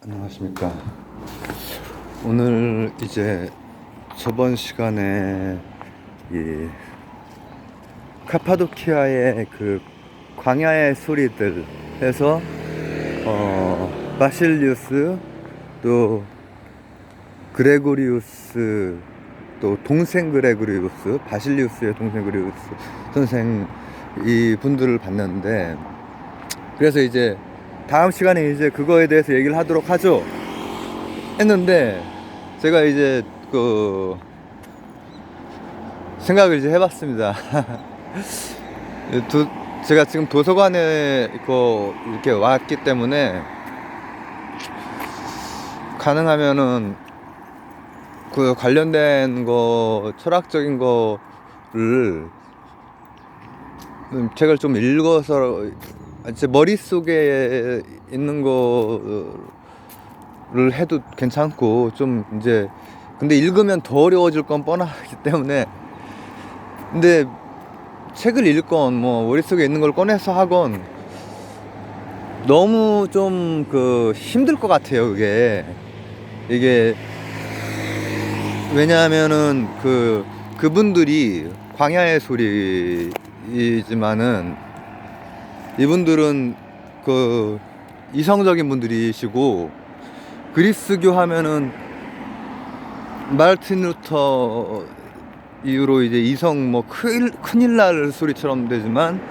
안녕하십니까. 오늘 이제 저번 시간에 이 카파도키아의 그 광야의 소리들 해서 바실리우스 또 그레고리우스 또 동생 그레고리우스 바실리우스의 동생 그레고리우스 선생 이 분들을 봤는데, 그래서 이제 다음 시간에 이제 그거에 대해서 얘기를 하도록 하죠 했는데, 제가 이제 그 생각을 이제 해봤습니다. 제가 지금 도서관에 이렇게 왔기 때문에 가능하면은 그 관련된 거, 철학적인 거를 책을 좀 읽어서 제 머릿속에 있는 거를 해도 괜찮고, 좀 이제 근데 읽으면 더 어려워질 건 뻔하기 때문에, 근데 책을 읽건 뭐 머릿속에 있는 걸 꺼내서 하건 너무 좀 힘들 것 같아요. 이게 왜냐하면은 그분들이 광야의 소리이지만은 이분들은 이성적인 분들이시고, 그리스교 하면은 마르틴 루터 이후로 이제 이성 큰일 날 소리처럼 되지만,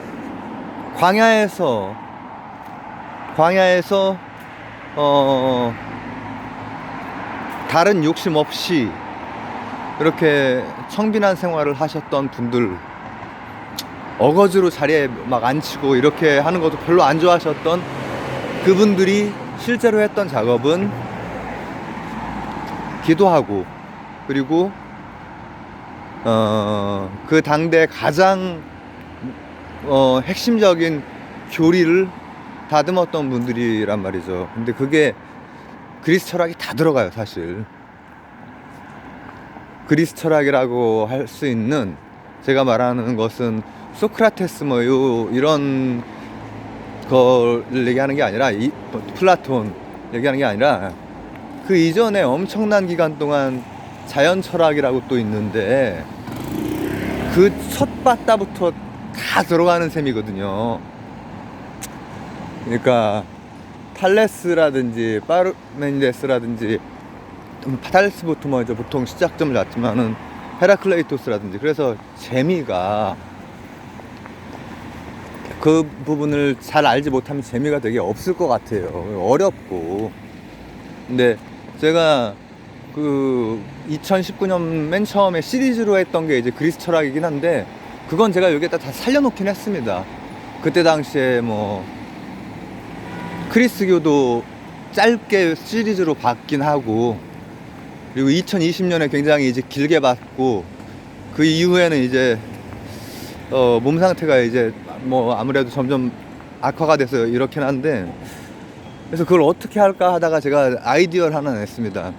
광야에서 다른 욕심 없이 이렇게 청빈한 생활을 하셨던 분들, 어거지로 자리에 막 앉히고 이렇게 하는 것도 별로 안 좋아하셨던 그분들이 실제로 했던 작업은 기도하고, 그리고 그 당대 가장 핵심적인 교리를 다듬었던 분들이란 말이죠. 근데 그게 그리스 철학이 다 들어가요. 사실 그리스 철학이라고 할 수 있는, 제가 말하는 것은 소크라테스 이런 걸 얘기하는 게 아니라, 플라톤 얘기하는 게 아니라, 그 이전에 엄청난 기간 동안 자연 철학이라고 또 있는데, 그 첫 바다부터 다 들어가는 셈이거든요. 그러니까 탈레스라든지 파르메니데스라든지, 탈레스부터 먼저 보통 시작점을 잡지만은 헤라클레이토스라든지, 그래서 재미가, 그 부분을 잘 알지 못하면 재미가 되게 없을 것 같아요. 어렵고. 근데 제가 2019년 맨 처음에 시리즈로 했던 게 이제 그리스 철학이긴 한데, 그건 제가 여기에다 다 살려놓긴 했습니다. 그때 당시에 크리스교도 짧게 시리즈로 봤긴 하고, 그리고 2020년에 굉장히 이제 길게 봤고, 그 이후에는 이제 몸 상태가 이제 아무래도 점점 악화가 돼서 이렇긴 한데, 그래서 그걸 어떻게 할까 하다가 제가 아이디어를 하나 냈습니다.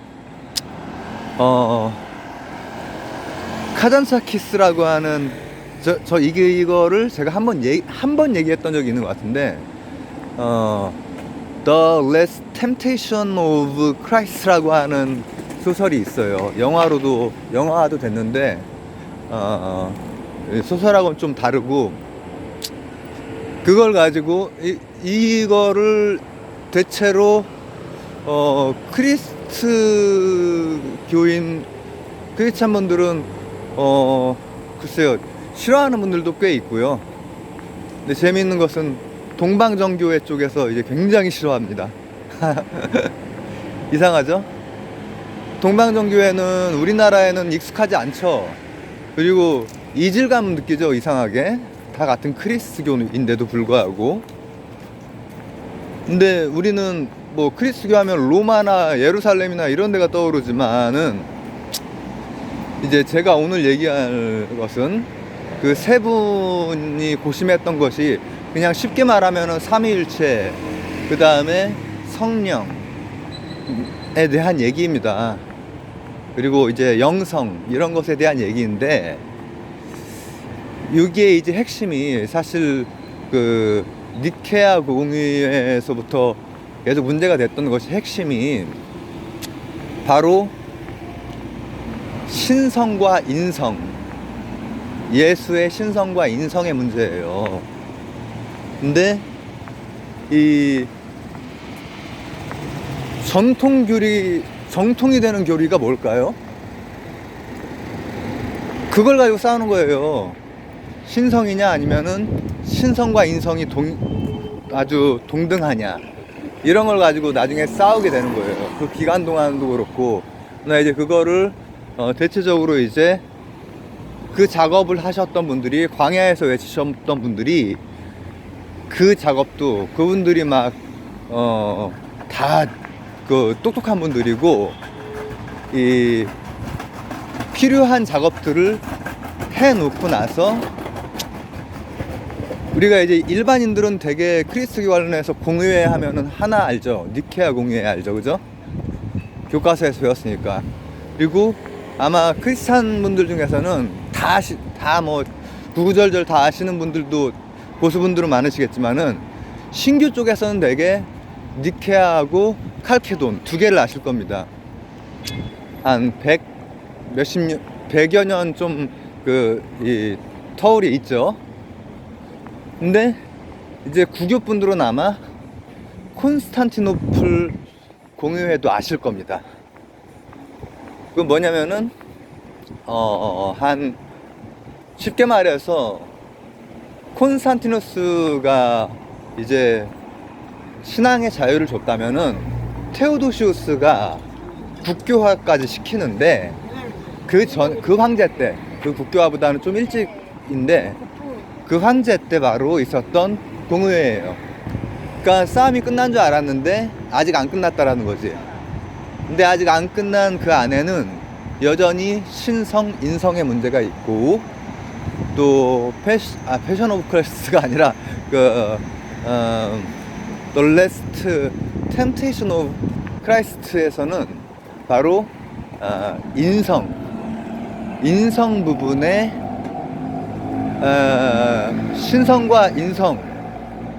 카잔사키스라고 하는, 이거를 제가 한 번 얘기했던 적이 있는 것 같은데, The Last Temptation of Christ라고 하는 소설이 있어요. 영화도 됐는데, 소설하고는 좀 다르고, 그걸 가지고 이거를 대체로 크리스찬 분들은 글쎄요, 싫어하는 분들도 꽤 있고요. 근데 재미있는 것은 동방정교회 쪽에서 이제 굉장히 싫어합니다. 이상하죠? 동방정교회는 우리나라에는 익숙하지 않죠. 그리고 이질감은 느끼죠. 이상하게 다 같은 크리스교인데도 불구하고. 근데 우리는 크리스교 하면 로마나 예루살렘이나 이런 데가 떠오르지만은, 이제 제가 오늘 얘기할 것은 그 세 분이 고심했던 것이, 그냥 쉽게 말하면은 삼위일체, 그 다음에 성령에 대한 얘기입니다. 그리고 이제 영성, 이런 것에 대한 얘기인데, 이게 이제 핵심이 사실 니케아 공의회에서부터 계속 문제가 됐던 것이 핵심이 바로 신성과 인성, 예수의 신성과 인성의 문제예요. 근데 이 정통이 되는 교리가 뭘까요? 그걸 가지고 싸우는 거예요. 신성이냐 아니면은 신성과 인성이 아주 동등하냐, 이런 걸 가지고 나중에 싸우게 되는 거예요. 그 기간 동안도 그렇고. 나 이제 그거를 대체적으로 이제 그 작업을 하셨던 분들이, 광야에서 외치셨던 분들이, 그 작업도 그분들이 막 다 그 똑똑한 분들이고, 이 필요한 작업들을 해 놓고 나서, 우리가 이제 일반인들은 되게 크리스기 관련해서 공의회 하면은 하나 알죠? 니케아 공의회 알죠? 그죠? 교과서에서 배웠으니까. 그리고 아마 크리스찬 분들 중에서는 다 뭐 구구절절 다 아시는 분들도, 고수분들은 많으시겠지만은, 신규 쪽에서는 되게 니케아하고 칼케돈 두 개를 아실 겁니다. 한 100여 년 좀 이 터울이 있죠. 근데 이제 구교분들은 아마 콘스탄티노플 공의회도 아실 겁니다. 그건 뭐냐면은 한 쉽게 말해서 콘스탄티누스가 이제 신앙의 자유를 줬다면은 테오도시우스가 국교화까지 시키는데, 그 황제 때, 그 국교화보다는 좀 일찍인데, 그 황제 때 바로 있었던 공의회예요. 그러니까 싸움이 끝난 줄 알았는데 아직 안 끝났다라는 거지. 근데 아직 안 끝난 그 안에는 여전히 신성, 인성의 문제가 있고, 또 패션 오브 크라이스트가 아니라 The Last Temptation of Christ에서는 바로 인성 부분에 신성과 인성,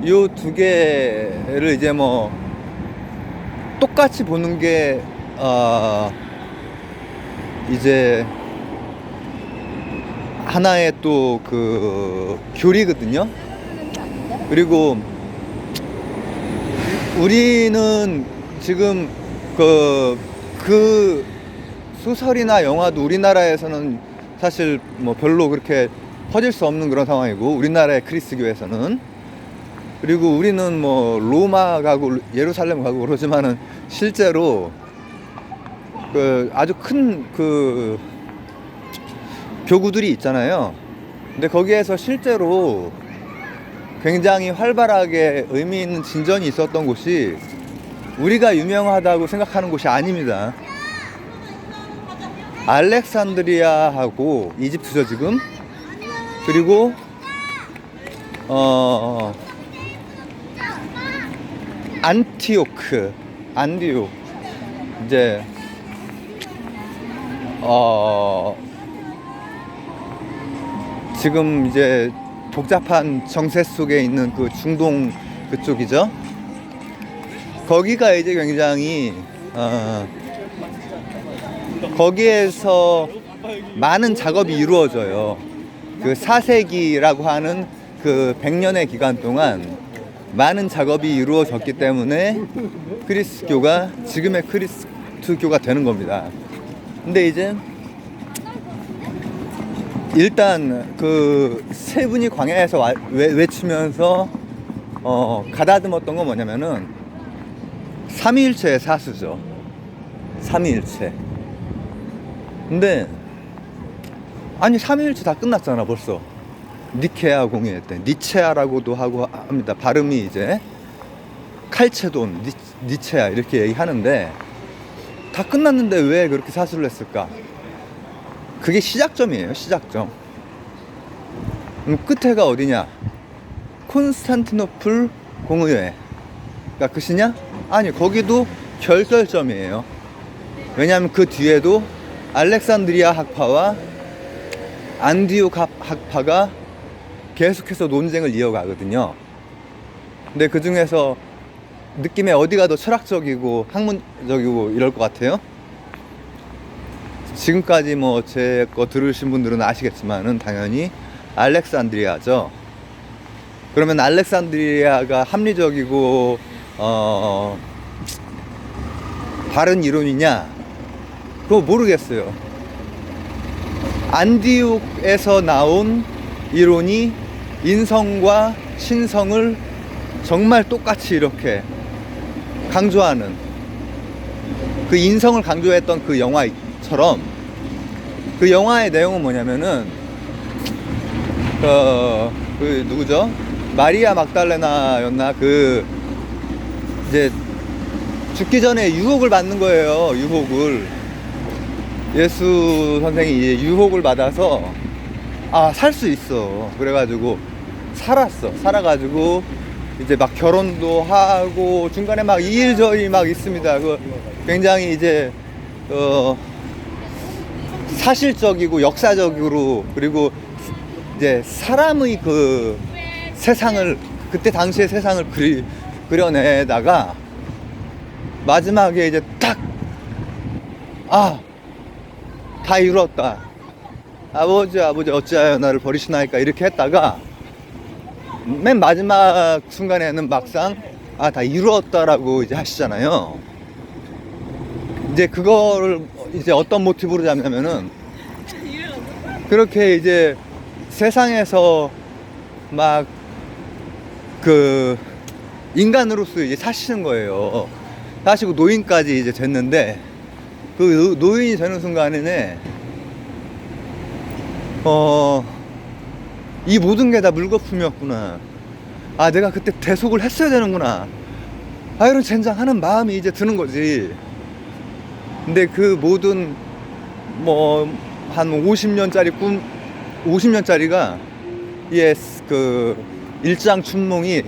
요 두 개를 이제 뭐 똑같이 보는 게 이제 하나의 또 그 교리거든요. 그리고 우리는 지금 그 소설이나 영화도 우리나라에서는 사실 뭐 별로 그렇게 퍼질 수 없는 그런 상황이고, 우리나라의 크리스교에서는. 그리고 우리는 뭐 로마 가고 예루살렘 가고 그러지만은 실제로 아주 큰 교구들이 있잖아요. 근데 거기에서 실제로 굉장히 활발하게 의미 있는 진전이 있었던 곳이 우리가 유명하다고 생각하는 곳이 아닙니다. 알렉산드리아하고 이집트죠 지금. 그리고 안티오크 이제 지금 이제 복잡한 정세 속에 있는 그 중동 그쪽이죠. 거기가 이제 굉장히 거기에서 많은 작업이 이루어져요. 그 4세기라고 하는 그 100년의 기간 동안 많은 작업이 이루어졌기 때문에 그리스교가 지금의 그리스도교가 되는 겁니다. 근데 이제 일단 그 세 분이 광야에서 외치면서 가다듬었던 건 뭐냐면은 삼위일체의 사수죠. 삼위일체. 근데 아니 삼위일체 다 끝났잖아 벌써. 니케아 공의회 때 니체아라고도 하고 합니다. 발음이 이제 칼체돈, 니체아 이렇게 얘기하는데 다 끝났는데 왜 그렇게 사수를 했을까? 그게 시작점이에요. 시작점. 끝에가 어디냐? 콘스탄티노플 공의회가 끝이냐? 아니 거기도 결절점이에요. 왜냐하면 그 뒤에도 알렉산드리아 학파와 안디옥 학파가 계속해서 논쟁을 이어가거든요. 근데 그 중에서 느낌에 어디가 더 철학적이고 학문적이고 이럴 것 같아요? 지금까지 뭐 제 거 들으신 분들은 아시겠지만은 당연히 알렉산드리아죠. 그러면 알렉산드리아가 합리적이고 바른 이론이냐? 그거 모르겠어요. 안디옥에서 나온 이론이 인성과 신성을 정말 똑같이 이렇게 강조하는, 그 인성을 강조했던 그 영화처럼, 그 영화의 내용은 뭐냐면은 그 누구죠? 마리아 막달레나였나? 그 이제 죽기 전에 유혹을 받는 거예요. 유혹을. 예수 선생이 이제 유혹을 받아서 살 수 있어. 그래가지고 살아가지고 이제 막 결혼도 하고 중간에 막 이일저일 막 있습니다. 그 굉장히 이제 사실적이고 역사적으로, 그리고 이제 사람의 그 세상을, 그때 당시의 세상을 그려내다가 마지막에 이제 딱 다 이뤘다. 아버지 어찌하여 나를 버리시나이까, 이렇게 했다가 맨 마지막 순간에는 막상 다 이루었다라고 이제 하시잖아요. 이제 그거를 이제 어떤 모티브로 잡냐면은, 그렇게 이제 세상에서 막 그 인간으로서 이제 사시는 거예요. 사시고 노인까지 이제 됐는데, 그 노인이 되는 순간에는 이 모든 게 다 물거품이었구나. 내가 그때 대속을 했어야 되는구나. 이런 젠장 하는 마음이 이제 드는 거지. 근데 그 모든 한 50년짜리 50년짜리가 그 일장춘몽이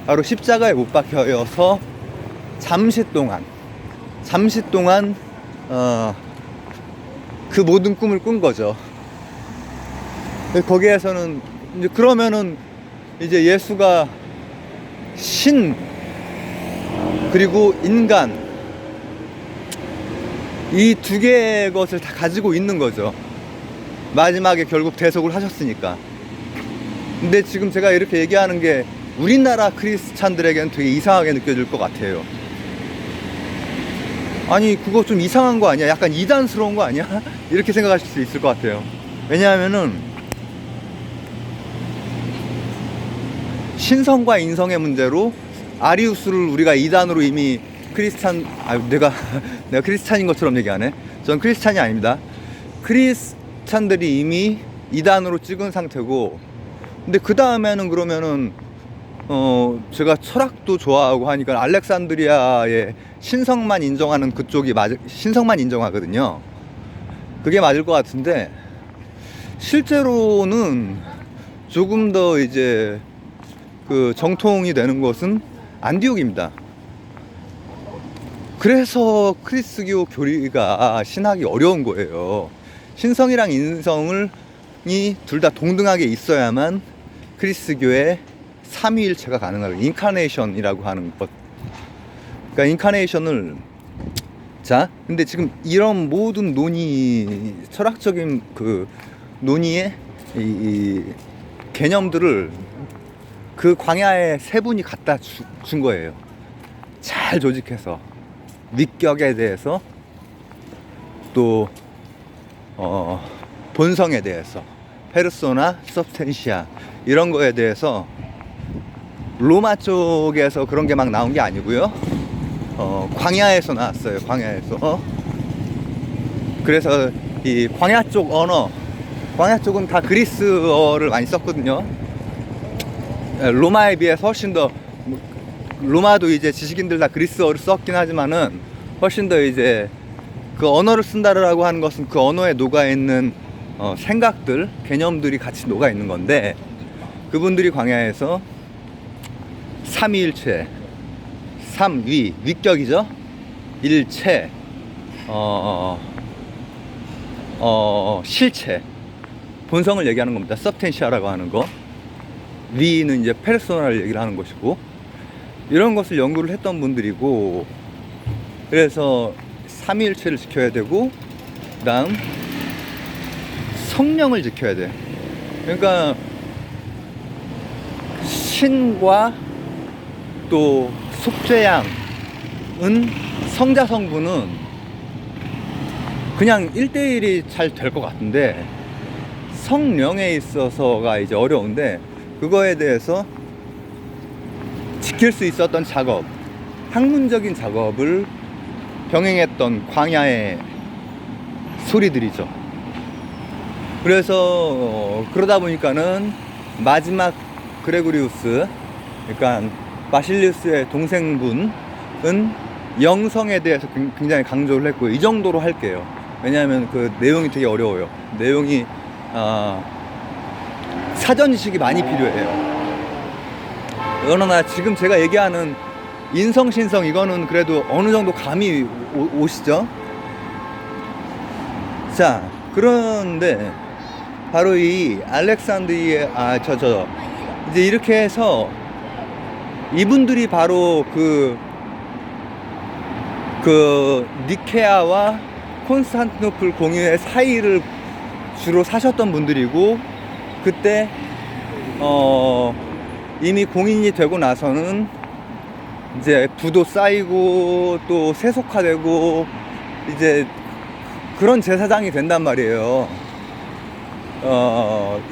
바로 십자가에 못 박혀서 잠시 동안 그 모든 꿈을 꾼 거죠. 거기에서는 이제 그러면은 이제 예수가 신 그리고 인간, 이 두 개의 것을 다 가지고 있는 거죠. 마지막에 결국 대속을 하셨으니까. 근데 지금 제가 이렇게 얘기하는 게 우리나라 크리스찬들에게는 되게 이상하게 느껴질 것 같아요. 아니, 그거 좀 이상한 거 아니야? 약간 이단스러운 거 아니야? 이렇게 생각하실 수 있을 것 같아요. 왜냐하면은 신성과 인성의 문제로 아리우스를 우리가 이단으로 이미 내가 크리스찬인 것처럼 얘기하네. 전 크리스찬이 아닙니다. 크리스찬들이 이미 이단으로 찍은 상태고, 근데 그 다음에는 그러면은 제가 철학도 좋아하고 하니까 알렉산드리아의 신성만 인정하는 그쪽이 신성만 인정하거든요. 그게 맞을 것 같은데, 실제로는 조금 더 이제 그 정통이 되는 것은 안디옥입니다. 그래서 크리스교 교리가 신학이 어려운 거예요. 신성이랑 인성이 둘 다 동등하게 있어야만 크리스교의 삼위일체가 가능하고, 인카네이션이라고 하는 것. 그러니까 인카네이션을, 근데 지금 이런 모든 철학적인 그 논의의 이 개념들을 그 광야에 세 분이 갖다 준 거예요. 잘 조직해서. 위격에 대해서, 또 본성에 대해서, 페르소나, 서브스텐시아, 이런 거에 대해서 로마 쪽에서 그런 게 막 나온 게 아니고요. 광야에서 나왔어요. 광야에서. 그래서 이 광야 쪽 언어, 광야 쪽은 다 그리스어를 많이 썼거든요. 로마에 비해서 훨씬 더, 로마도 이제 지식인들 다 그리스어를 썼긴 하지만은 훨씬 더 이제 그 언어를 쓴다라고 하는 것은 그 언어에 녹아있는 생각들, 개념들이 같이 녹아있는 건데, 그분들이 광야에서 삼위일체, 위격이죠. 일체, 실체, 본성을 얘기하는 겁니다. 서브텐시아라고 하는 거. 위는 이제 페르소나를 얘기를 하는 것이고, 이런 것을 연구를 했던 분들이고, 그래서 삼위일체를 지켜야 되고, 그 다음 성령을 지켜야 돼. 그러니까 신과 또 속죄양은, 성자 성부는 그냥 1대1이 잘 될 것 같은데, 성령에 있어서가 이제 어려운데, 그거에 대해서 지킬 수 있었던 작업, 학문적인 작업을 병행했던 광야의 소리들이죠. 그래서 그러다 보니까는 마지막 그레고리우스, 그러니까 바실리우스의 동생분은 영성에 대해서 굉장히 강조를 했고요. 이 정도로 할게요. 왜냐하면 그 내용이 되게 어려워요. 내용이 사전 지식이 많이 필요해요. 그러나 지금 제가 얘기하는 인성, 신성, 이거는 그래도 어느 정도 감이 오시죠? 자, 그런데 바로 이 알렉산드리아, 이제 이렇게 해서 이분들이 바로 그 니케아와 콘스탄티노플 공유의 사이를 주로 사셨던 분들이고, 그때 이미 공인이 되고 나서는 이제 부도 쌓이고 또 세속화되고 이제 그런 제사장이 된단 말이에요.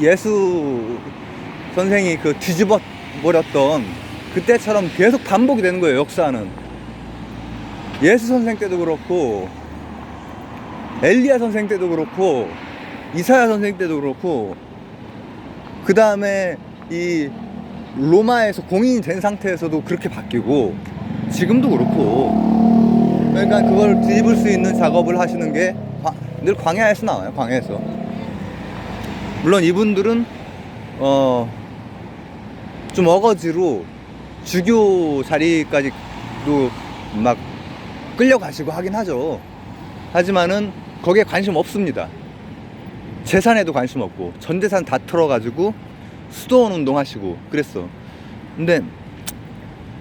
예수 선생이 그 뒤집어 버렸던 그때처럼 계속 반복이 되는 거예요. 역사는 예수 선생 때도 그렇고, 엘리야 선생 때도 그렇고, 이사야 선생 때도 그렇고, 그 다음에 이 로마에서 공인이 된 상태에서도 그렇게 바뀌고, 지금도 그렇고. 그러니까 그걸 뒤집을 수 있는 작업을 하시는 게 늘 광야에서 나와요. 광야에서. 물론 이분들은 좀 어거지로 주교 자리까지도 막 끌려가시고 하긴 하죠. 하지만은 거기에 관심 없습니다. 재산에도 관심 없고, 전 재산 다 털어가지고 수도원 운동하시고 그랬어. 근데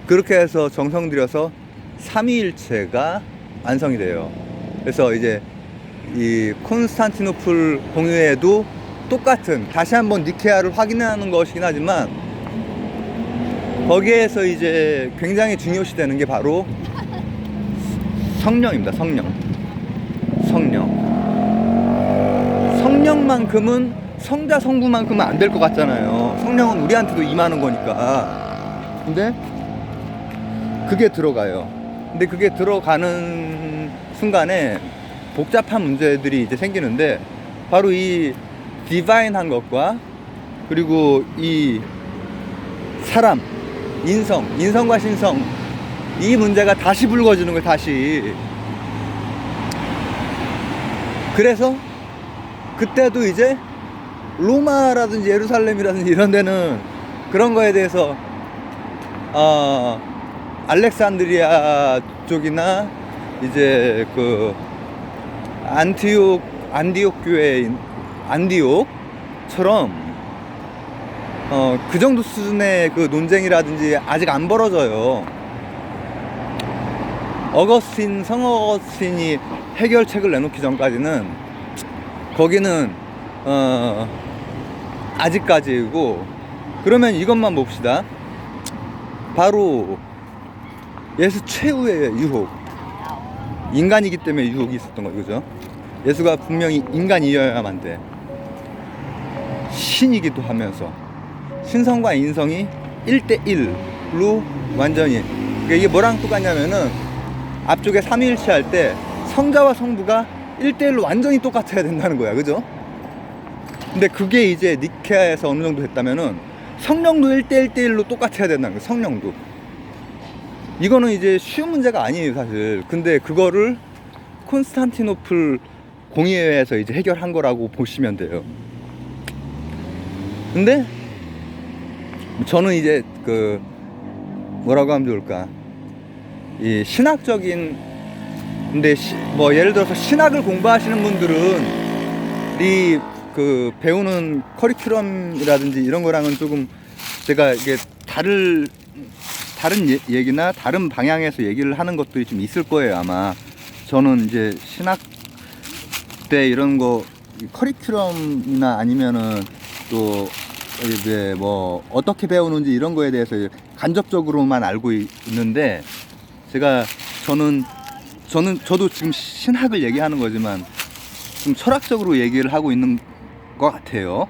그렇게 해서 정성 들여서 삼위일체가 완성이 돼요. 그래서 이제 이 콘스탄티노플 공유에도 똑같은, 다시 한번 니케아를 확인하는 것이긴 하지만, 거기에서 이제 굉장히 중요시 되는 게 바로 성령입니다. 성령만큼은, 성자 성부만큼은 안 될 것 같잖아요. 성령은 우리한테도 임하는 거니까. 근데 그게 들어가요. 근데 그게 들어가는 순간에 복잡한 문제들이 이제 생기는데, 바로 이 디바인한 것과, 그리고 이 사람, 인성과 신성, 이 문제가 다시 불거지는 거예요. 다시. 그래서 그때도 이제 로마라든지 예루살렘이라든지 이런 데는 그런 거에 대해서 알렉산드리아 쪽이나 이제 그 안디옥 교회인 안디옥처럼 그 정도 수준의 그 논쟁이라든지 아직 안 벌어져요. 성어 어거스틴이 해결책을 내놓기 전까지는 거기는 아직까지고. 그러면 이것만 봅시다. 바로 예수 최후의 유혹, 인간이기 때문에 유혹이 있었던 거죠. 그죠? 예수가 분명히 인간이어야만 돼. 신이기도 하면서 신성과 인성이 1대1로 완전히. 그러니까 이게 뭐랑 똑같냐면은, 앞쪽에 삼위일체 할 때 성자와 성부가 1대1로 완전히 똑같아야 된다는 거야. 그죠? 근데 그게 이제 니케아에서 어느 정도 됐다면은 성령도 1대1로 똑같아야 된다는 거야. 성령도. 이거는 이제 쉬운 문제가 아니에요, 사실. 근데 그거를 콘스탄티노플 공의회에서 이제 해결한 거라고 보시면 돼요. 근데 저는 이제 그 뭐라고 하면 좋을까, 이 신학적인, 근데 뭐 예를 들어서 신학을 공부하시는 분들은 이 그 배우는 커리큘럼이라든지 이런 거랑은 조금 제가 이게 다른 다른 얘기나 다른 방향에서 얘기를 하는 것들이 좀 있을 거예요, 아마. 저는 이제 신학 때 이런 거 커리큘럼이나 아니면은 또 이제 뭐 어떻게 배우는지 이런 거에 대해서 간접적으로만 알고 있는데, 저도 지금 신학을 얘기하는 거지만 좀 철학적으로 얘기를 하고 있는 것 같아요.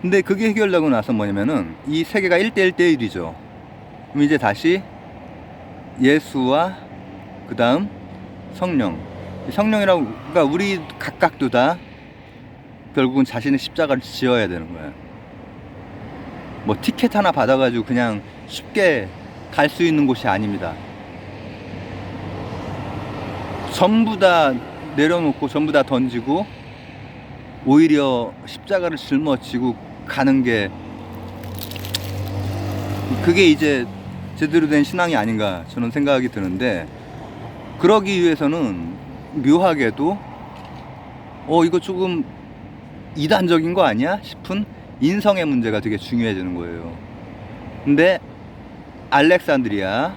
근데 그게 해결되고 나서 뭐냐면은 이 세계가 1대1대1이죠. 그럼 이제 다시 예수와 그 다음 성령이라고, 그러니까 우리 각각도 다 결국은 자신의 십자가를 지어야 되는 거예요. 뭐 티켓 하나 받아가지고 그냥 쉽게 갈 수 있는 곳이 아닙니다. 전부 다 내려놓고 전부 다 던지고 오히려 십자가를 짊어지고 가는 게, 그게 이제 제대로 된 신앙이 아닌가 저는 생각이 드는데, 그러기 위해서는 묘하게도 이거 조금 이단적인 거 아니야 싶은 인성의 문제가 되게 중요해지는 거예요. 근데 알렉산드리아,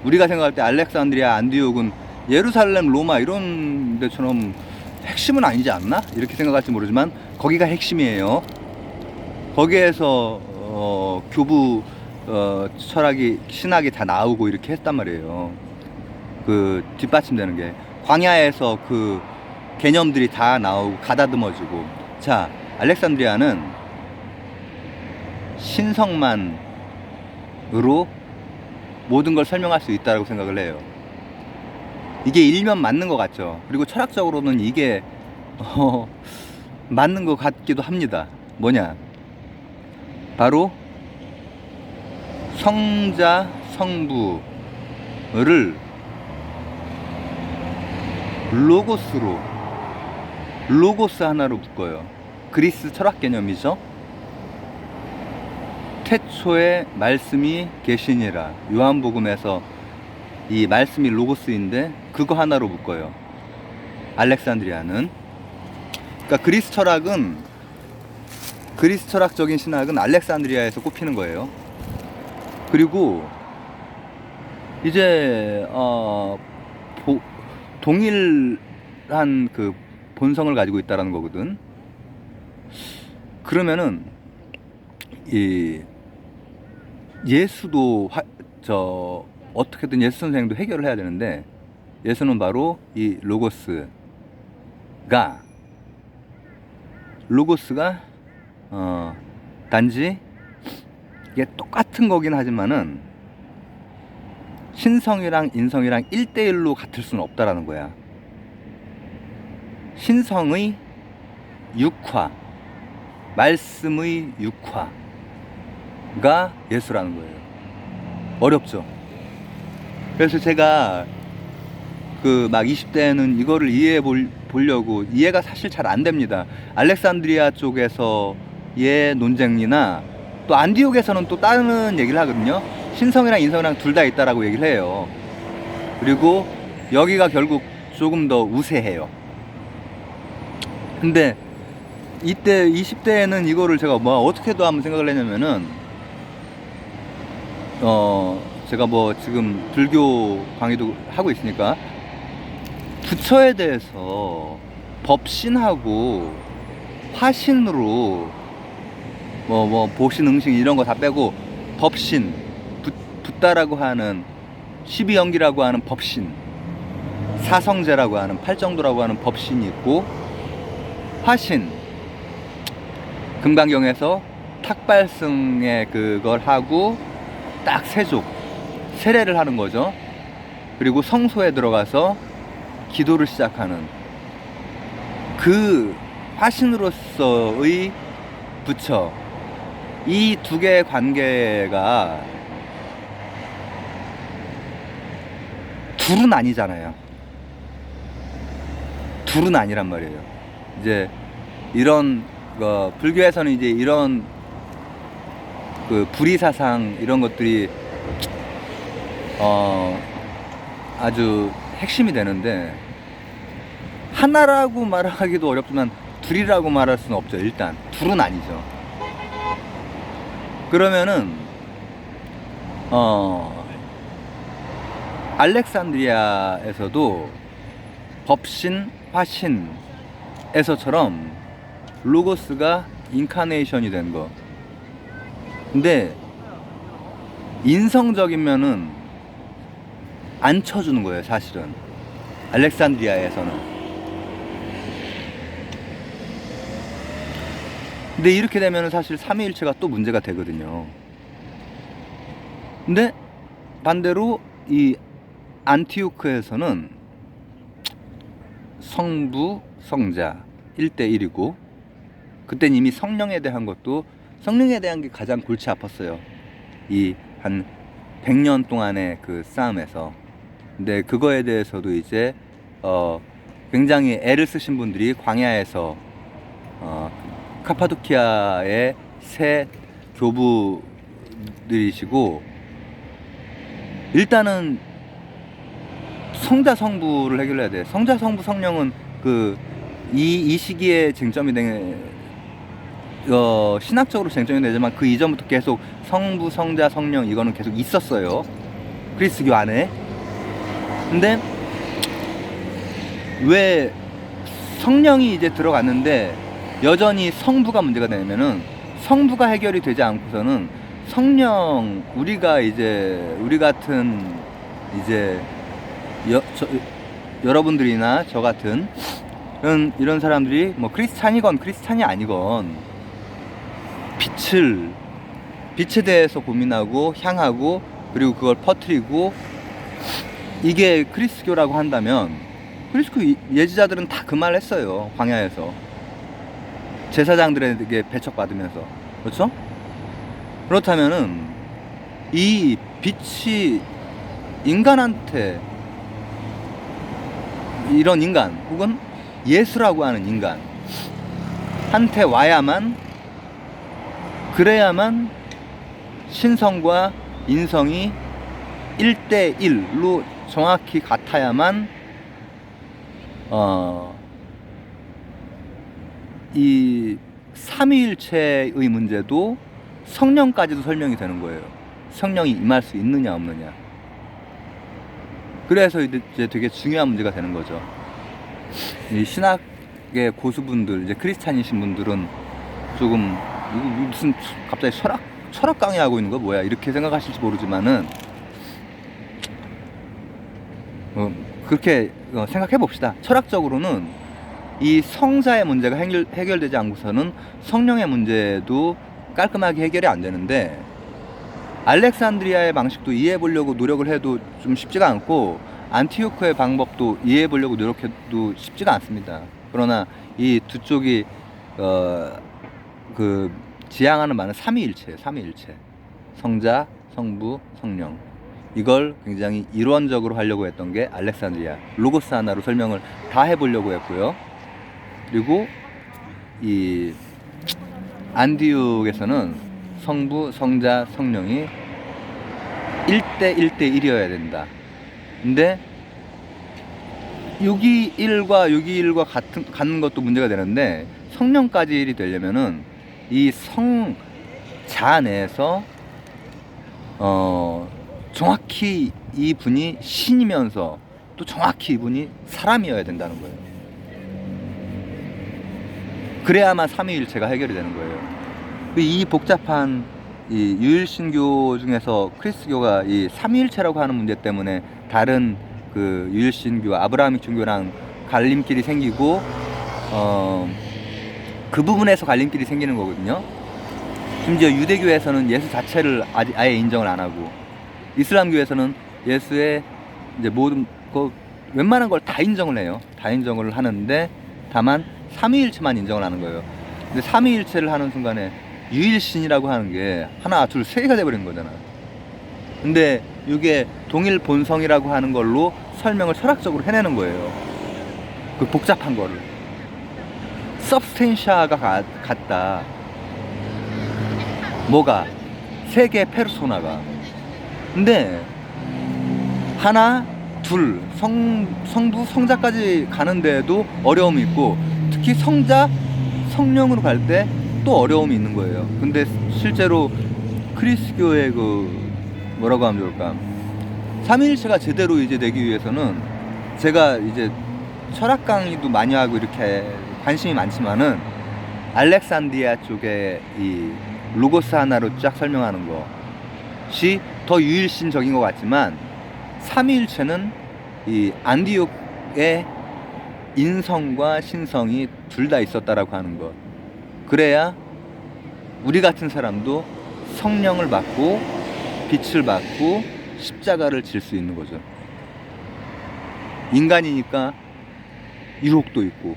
우리가 생각할 때 알렉산드리아, 안디옥은 예루살렘, 로마 이런 데처럼 핵심은 아니지 않나? 이렇게 생각할지 모르지만 거기가 핵심이에요. 거기에서 교부 철학이, 신학이 다 나오고 이렇게 했단 말이에요. 그 뒷받침되는 게 광야에서 그 개념들이 다 나오고 가다듬어지고. 자, 알렉산드리아는 신성만으로 모든 걸 설명할 수 있다고 생각을 해요. 이게 일면 맞는 것 같죠. 그리고 철학적으로는 이게 맞는 것 같기도 합니다. 뭐냐, 바로 성자 성부를 로고스 하나로 묶어요. 그리스 철학 개념이죠. 태초에 말씀이 계시니라. 요한복음에서 이 말씀이 로고스인데 그거 하나로 묶어요, 알렉산드리아는. 그러니까 그리스 철학적인 신학은 알렉산드리아에서 꼽히는 거예요. 그리고 이제 동일한 그 본성을 가지고 있다라는 거거든. 그러면은 이 예수도 어떻게든 예수 선생도 해결을 해야 되는데, 예수는 바로 이 로고스가 단지 이게 똑같은 거긴 하지만은 신성이랑 인성이랑 1대1로 같을 수는 없다라는 거야. 신성의 육화, 말씀의 육화가 예수라는 거예요. 어렵죠. 그래서 제가 막 20대에는 이거를 이해해 보려고, 이해가 사실 잘 안 됩니다. 알렉산드리아 쪽에서의 논쟁이나 또 안디옥에서는 또 다른 얘기를 하거든요. 신성이랑 인성이랑 둘 다 있다라고 얘기를 해요. 그리고 여기가 결국 조금 더 우세해요. 근데 이때 20대에는 이거를 제가 어떻게도 한번 생각을 했냐면은, 제가 지금 불교 강의도 하고 있으니까 부처에 대해서 법신하고 화신으로 보신, 응신 이런 거 다 빼고 법신, 붓다라고 하는 12연기라고 하는 법신, 사성제라고 하는 팔정도라고 하는 법신이 있고, 화신, 금강경에서 탁발승에 그걸 하고 딱 세례를 하는 거죠. 그리고 성소에 들어가서 기도를 시작하는 그 화신으로서의 부처, 이 두 개의 관계가 둘은 아니잖아요. 둘은 아니란 말이에요. 이제 이런 불교에서는 이제 이런 그 불의사상 이런 것들이 아주 핵심이 되는데, 하나라고 말하기도 어렵지만 둘이라고 말할 수는 없죠. 일단 둘은 아니죠. 그러면은 알렉산드리아에서도 법신, 화신에서처럼 로고스가 인카네이션이 된 거. 근데 인성적이면은 안 쳐주는 거예요, 사실은. 알렉산드리아에서는. 근데 이렇게 되면은 사실 삼위일체가 또 문제가 되거든요. 근데 반대로 이 안티오크에서는 성부, 성자 1대1이고, 그땐 이미 성령에 대한 게 가장 골치 아팠어요. 이 한 100년 동안의 그 싸움에서. 근데 그거에 대해서도 이제 굉장히 애를 쓰신 분들이 광야에서 카파도키아의 새 교부들이시고, 일단은 성자 성부를 해결해야 돼. 성자 성부 성령은 이 시기에 쟁점이 신학적으로 쟁점이 되지만 그 이전부터 계속 성부, 성자, 성령 이거는 계속 있었어요, 그리스교 안에. 근데 왜 성령이 이제 들어갔는데 여전히 성부가 문제가 되냐면은, 성부가 해결이 되지 않고서는 성령, 우리 같은 이제 여러분들이나 저 같은 이런 사람들이 뭐 크리스찬이건 크리스찬이 아니건 빛에 대해서 고민하고 향하고 그리고 그걸 퍼뜨리고, 이게 그리스교라고 한다면, 그리스교 예지자들은 다 그 말 했어요, 광야에서. 제사장들에게 배척받으면서. 그렇죠? 그렇다면은 이 빛이 인간한테, 이런 인간 혹은 예수라고 하는 인간 한테 와야만, 그래야만 신성과 인성이 1대1로 정확히 같아야만 이 삼위일체의 문제도 성령까지도 설명이 되는 거예요. 성령이 임할 수 있느냐 없느냐. 그래서 이제 되게 중요한 문제가 되는 거죠. 이 신학의 고수분들, 이제 크리스찬이신 분들은 조금 무슨 갑자기 철학 강의하고 있는 거 뭐야 이렇게 생각하실지 모르지만은, 그렇게 생각해 봅시다. 철학적으로는 이 성자의 문제가 해결되지 않고서는 성령의 문제도 깔끔하게 해결이 안 되는데, 알렉산드리아의 방식도 이해해 보려고 노력을 해도 좀 쉽지가 않고, 안티오크의 방법도 이해해 보려고 노력해도 쉽지가 않습니다. 그러나 이 두 쪽이 지향하는 바는 삼위일체예요. 삼위일체. 성자, 성부, 성령. 이걸 굉장히 이론적으로 하려고 했던 게 알렉산드리아. 로고스 하나로 설명을 다 해보려고 했고요. 그리고 이 안디옥에서는 성부, 성자, 성령이 1대1이어야 된다. 근데 621과 같은 것도 문제가 되는데, 성령까지 1이 되려면은 이 성자 내에서 정확히 이분이 신이면서 또 정확히 이분이 사람이어야 된다는 거예요. 그래야만 삼위일체가 해결이 되는 거예요. 이 복잡한 이 유일신교 중에서 크리스교가 이 삼위일체라고 하는 문제 때문에 다른 그 유일신교, 아브라함ik 종교랑 갈림길이 생기고, 그 부분에서 갈림길이 생기는 거거든요. 심지어 유대교에서는 예수 자체를 아예 인정을 안 하고, 이슬람교에서는 예수의 이제 모든 웬만한 걸 다 인정을 해요. 다 인정을 하는데 다만 삼위일체만 인정을 하는 거예요. 근데 삼위일체를 하는 순간에 유일신이라고 하는 게 하나, 둘, 세 개가 돼버린 거잖아. 근데 이게 동일 본성이라고 하는 걸로 설명을 철학적으로 해내는 거예요. 그 복잡한 거를. 서브스텐샤가 같다. 뭐가? 세 개의 페르소나가. 근데 하나, 둘, 성부, 성자까지 가는데도 어려움이 있고, 특히 성자, 성령으로 갈 때 또 어려움이 있는 거예요. 근데 실제로 크리스교의 뭐라고 하면 좋을까? 삼위일체가 제대로 이제 되기 위해서는 제가 이제 철학 강의도 많이 하고 이렇게 관심이 많지만은 알렉산드리아 쪽에 이 로고스 하나로 쫙 설명하는 것이 더 유일신적인 것 같지만 삼위일체는 이 안디옥의 인성과 신성이 둘 다 있었다라고 하는 것. 그래야 우리 같은 사람도 성령을 받고 빛을 받고 십자가를 질 수 있는 거죠. 인간이니까 유혹도 있고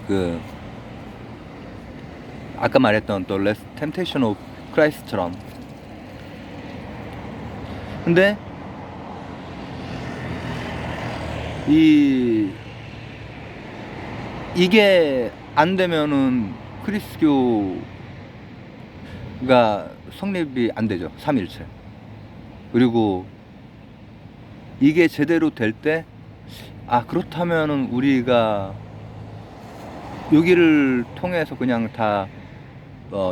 그 아까 말했던 또 Last Temptation of Christ처럼. 근데 이게 안 되면은 그리스교가 성립이 안 되죠. 삼일체. 그리고 이게 제대로 될 때, 그렇다면은 우리가 여기를 통해서 그냥 다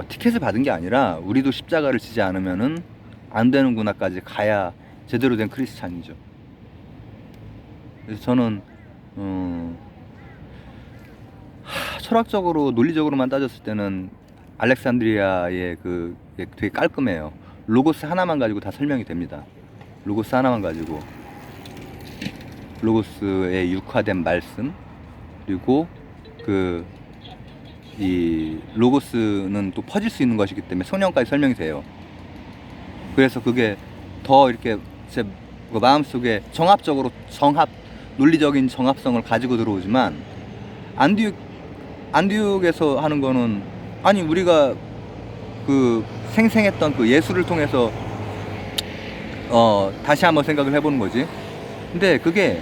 티켓을 받은 게 아니라 우리도 십자가를 지지 않으면은 안 되는구나까지 가야 제대로 된 크리스찬이죠. 그래서 저는 철학적으로 논리적으로만 따졌을 때는 알렉산드리아의 그 되게 깔끔해요. 로고스 하나만 가지고 다 설명이 됩니다. 로고스 하나만 가지고 로고스의 육화된 말씀, 그리고 이 로고스는 또 퍼질 수 있는 것이기 때문에 성령까지 설명이 돼요. 그래서 그게 더 이렇게 제 마음속에 논리적인 정합성을 가지고 들어오지만 안디옥에서 하는 거는 우리가 그 생생했던 그 예수를 통해서 다시 한번 생각을 해보는 거지. 근데 그게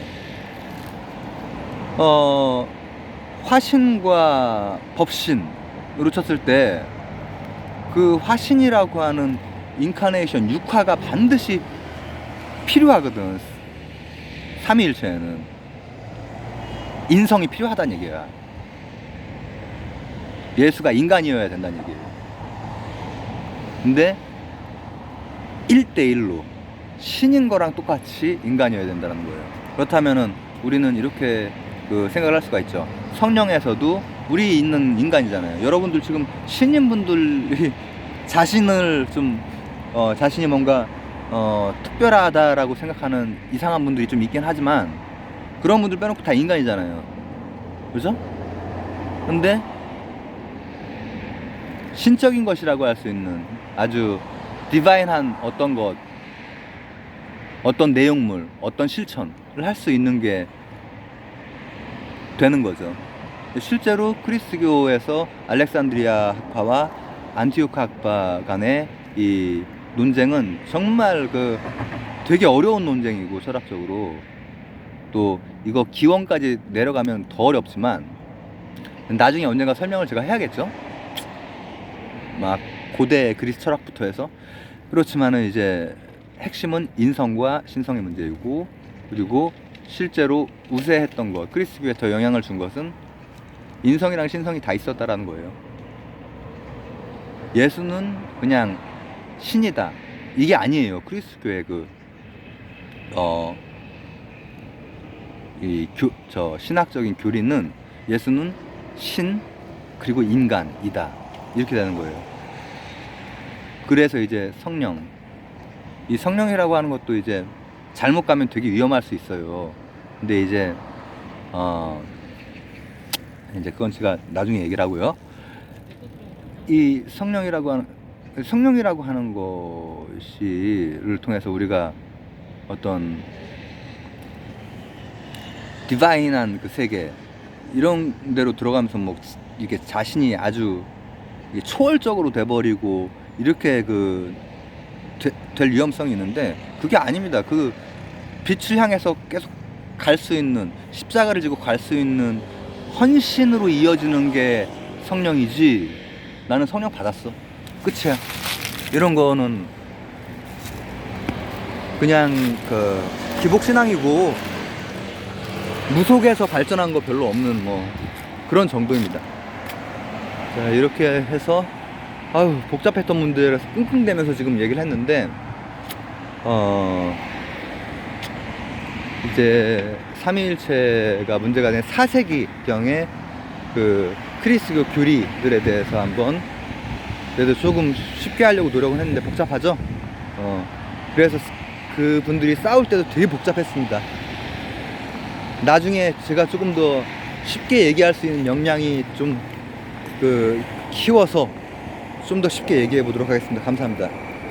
화신과 법신으로 쳤을 때 그 화신이라고 하는 인카네이션 육화가 반드시 필요하거든. 삼위일체에는 인성이 필요하다는 얘기야. 예수가 인간이어야 된다는 얘기예요. 근데 1대1로 신인 거랑 똑같이 인간이어야 된다는 거예요. 그렇다면은 우리는 이렇게 생각을 할 수가 있죠. 성령에서도 우리 있는 인간이잖아요. 여러분들 지금 신인분들이 자신을 좀 자신이 뭔가 특별하다라고 생각하는 이상한 분들이 좀 있긴 하지만 그런 분들 빼놓고 다 인간이잖아요. 그죠? 근데 신적인 것이라고 할 수 있는 아주 디바인한 어떤 것, 어떤 내용물, 어떤 실천을 할 수 있는 게 되는 거죠. 실제로 그리스교에서 알렉산드리아 학파와 안티오크 학파 간의 이 논쟁은 정말 되게 어려운 논쟁이고, 철학적으로 또 이거 기원까지 내려가면 더 어렵지만 나중에 언젠가 설명을 제가 해야겠죠. 막 고대 그리스 철학부터 해서. 그렇지만은 이제 핵심은 인성과 신성의 문제이고, 그리고 실제로 우세했던 것, 그리스교에 더 영향을 준 것은 인성이랑 신성이 다 있었다라는 거예요. 예수는 그냥 신이다, 이게 아니에요. 그리스교의 신학적인 교리는 예수는 신 그리고 인간이다, 이렇게 되는 거예요. 그래서 이제 이 성령이라고 하는 것도 이제 잘못 가면 되게 위험할 수 있어요. 근데 이제 그건 제가 나중에 얘기를 하고요. 이 성령이라고 하는 것을 통해서 우리가 어떤 디바인한 그 세계, 이런 데로 들어가면서 뭐 이게 자신이 아주 초월적으로 돼버리고 이렇게 될 위험성이 있는데, 그게 아닙니다. 빛을 향해서 계속 갈 수 있는, 십자가를 지고 갈 수 있는 헌신으로 이어지는 게 성령이지, 나는 성령 받았어, 끝이야, 이런 거는 그냥 기복신앙이고 무속에서 발전한 거 별로 없는 그런 정도입니다. 자, 이렇게 해서 아유, 복잡했던 문제라서 끙끙대면서 지금 얘기를 했는데, 이제 삼위일체가 문제가 된 4세기경의 그 크리스교 교리들에 대해서 한번 그래도 조금 쉽게 하려고 노력을 했는데 복잡하죠. 그래서 그 분들이 싸울 때도 되게 복잡했습니다. 나중에 제가 조금 더 쉽게 얘기할 수 있는 역량이 좀 키워서 좀 더 쉽게 얘기해 보도록 하겠습니다. 감사합니다.